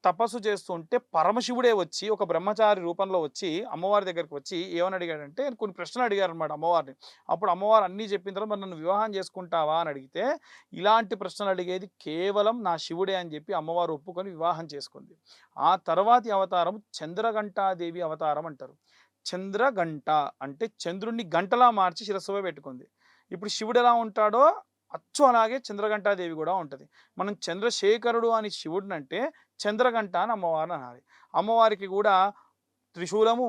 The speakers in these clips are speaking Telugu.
తపస్సు చేస్తుంటే పరమశివుడే వచ్చి ఒక బ్రహ్మచారి రూపంలో వచ్చి అమ్మవారి దగ్గరికి వచ్చి ఏమని అడిగాడంటే కొన్ని ప్రశ్నలు అడిగారనమాట అమ్మవారిని. అప్పుడు అమ్మవారు అన్నీ చెప్పిన తర్వాత మరి నన్ను వివాహం చేసుకుంటావా అని అడిగితే, ఇలాంటి ప్రశ్నలు అడిగేది కేవలం నా శివుడే అని చెప్పి అమ్మవారు ఒప్పుకొని వివాహం చేసుకుంది. ఆ తర్వాతి అవతారం చంద్రఘంటాదేవి అవతారం అంటారు. చంద్రఘంట అంటే చంద్రుడిని గంటలా మార్చి శిరస్సుపై పెట్టుకుంది. ఇప్పుడు శివుడు ఎలా ఉంటాడో అచ్చు అలాగే చంద్రఘంటాదేవి కూడా ఉంటది. మనం చంద్రశేఖరుడు అని శివుడినంటే చంద్రఘంట అని అమ్మవారిని అనాలి. అమ్మవారికి కూడా త్రిశూలము,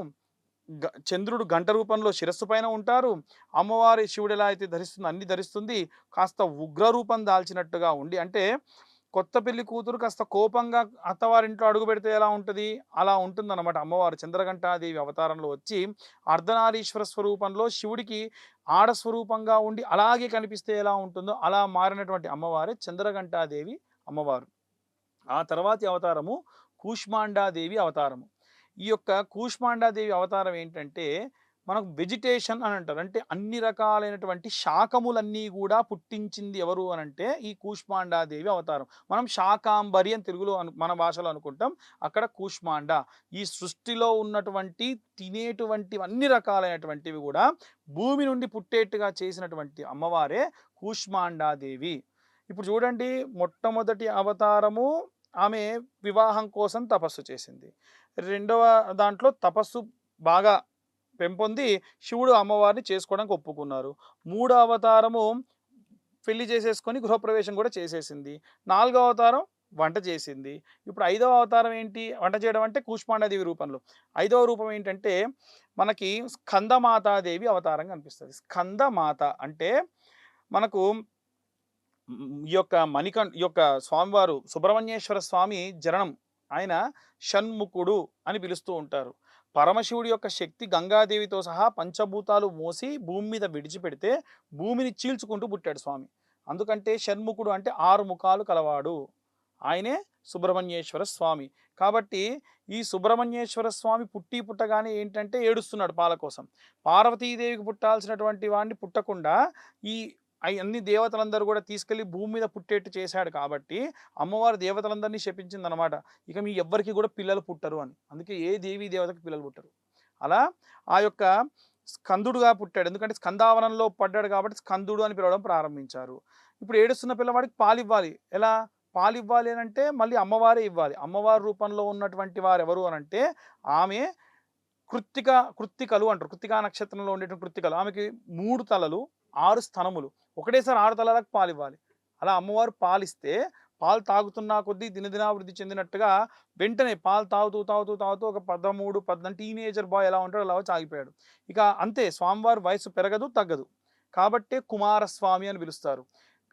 చంద్రుడు గంట రూపంలో శిరస్సు పైన ఉంటారు. అమ్మవారి శివుడు ఎలా అయితే ధరిస్తుందో అన్ని ధరిస్తుంది. కాస్త ఉగ్ర రూపం దాల్చినట్టుగా ఉండి అంటే కొత్త పెళ్లి కూతురు కాస్త కోపంగా అత్తవారింట్లో అడుగుపెడితే ఎలా ఉంటది? అలా ఉంటుందన్నమాట అమ్మవారు చంద్రఘంటాదేవి అవతారంలో వచ్చి అర్ధనారీశ్వర స్వరూపంలో శివుడికి ఆడ స్వరూపంగా ఉండి అలాగే కనిపిస్తే ఎలా ఉంటుందో అలా మారినటువంటి అమ్మవారే చంద్రఘంటాదేవి అమ్మవారు. ఆ తర్వాతి అవతారము కూష్మాండాదేవి అవతారము. ఈ యొక్క కూష్మాండాదేవి అవతారం ఏంటంటే, మనకు వెజిటేషన్ అని అంటారు. అంటే అన్ని రకాలైనటువంటి శాకములన్నీ గూడా పుట్టించింది ఎవరు అనంటే ఈ కూష్మాండాదేవి అవతారం. మనం శాకాంబరి అని తెలుగులో మన భాషలో అనుకుంటాం. అక్కడ కూష్మాండ. ఈ సృష్టిలో ఉన్నటువంటి తినేటువంటివి అన్ని రకాలైనటువంటివి గూడా భూమి నుండి పుట్టేట్టుగా చేసినటువంటి అమ్మవారే కూష్మాండాదేవి. ఇప్పుడు చూడండి మొట్టమొదటి అవతారము ఆమె వివాహం కోసం తపస్సు చేసింది. రెండవ దాంట్లో తపస్సు బాగా పెంపొంది శివుడు అమ్మవారిని చేసుకోవడానికి ఒప్పుకున్నారు. మూడో అవతారము పెళ్లి చేసేసుకొని గృహప్రవేశం కూడా చేసేసింది. నాలుగో అవతారం వంట చేసింది. ఇప్పుడు ఐదవ అవతారం ఏంటి? వంట చేయడం అంటే కూష్మాండాదేవి రూపంలో. ఐదవ రూపం ఏంటంటే మనకి స్కందమాతాదేవి అవతారం కనిపిస్తది. స్కందమాత అంటే మనకు ఈ యొక్క స్వామివారు సుబ్రహ్మణ్యేశ్వర స్వామి జననం. ఆయన షణ్ముఖుడు అని పిలుస్తూ ఉంటారు. పరమశివుడి యొక్క శక్తి గంగాదేవితో సహా పంచభూతాలు మోసి భూమి మీద విడిచిపెడితే భూమిని చీల్చుకుంటూ పుట్టాడు స్వామి. అందుకంటే షణ్ముఖుడు అంటే 6 ముఖాలు కలవాడు. ఆయనే సుబ్రహ్మణ్యేశ్వర స్వామి. కాబట్టి ఈ సుబ్రహ్మణ్యేశ్వర స్వామి పుట్టగానే ఏంటంటే ఏడుస్తున్నాడు పాల కోసం. పార్వతీదేవికి పుట్టాల్సినటువంటి వాడిని పుట్టకుండా ఈ అన్ని దేవతలందరూ కూడా తీసుకెళ్ళి భూమి మీద పుట్టేట్టు చేశాడు కాబట్టి అమ్మవారు దేవతలందరినీ శపించిందనమాట. ఇక మీ ఎవ్వరికి కూడా పిల్లలు పుట్టరు అని. అందుకే ఏ దేవీ దేవతకి పిల్లలు పుట్టరు. అలా ఆ యొక్క స్కందుడుగా పుట్టాడు. ఎందుకంటే స్కందావనంలో పడ్డాడు కాబట్టి స్కందుడు అని పిలవడం ప్రారంభించారు. ఇప్పుడు ఏడుస్తున్న పిల్లవాడికి పాలివ్వాలి. ఎలా? పాలివ్వాలి అనంటే మళ్ళీ అమ్మవారే ఇవ్వాలి. అమ్మవారి రూపంలో ఉన్నటువంటి వారెవరు అనంటే ఆమె కృత్తికలు అంటారు. కృత్తికా నక్షత్రంలో ఉండేటువంటి కృత్తికలు. ఆమెకి 3 తలలు, 6 స్తనములు. ఒకటేసారి 6 తలలకు పాలివ్వాలి. అలా అమ్మవారు పాలిస్తే పాలు తాగుతున్న కొద్దీ దినదినాభివృద్ధి చెందినట్టుగా వెంటనే పాలు తాగుతూ ఒక 13, 14 టీనేజర్ బాయ్ ఎలా ఉంటాడో అలా వచ్చి ఆగిపోయాడు. ఇక అంతే స్వామివారి వయస్సు పెరగదు, తగ్గదు. కాబట్టే కుమారస్వామి అని పిలుస్తారు.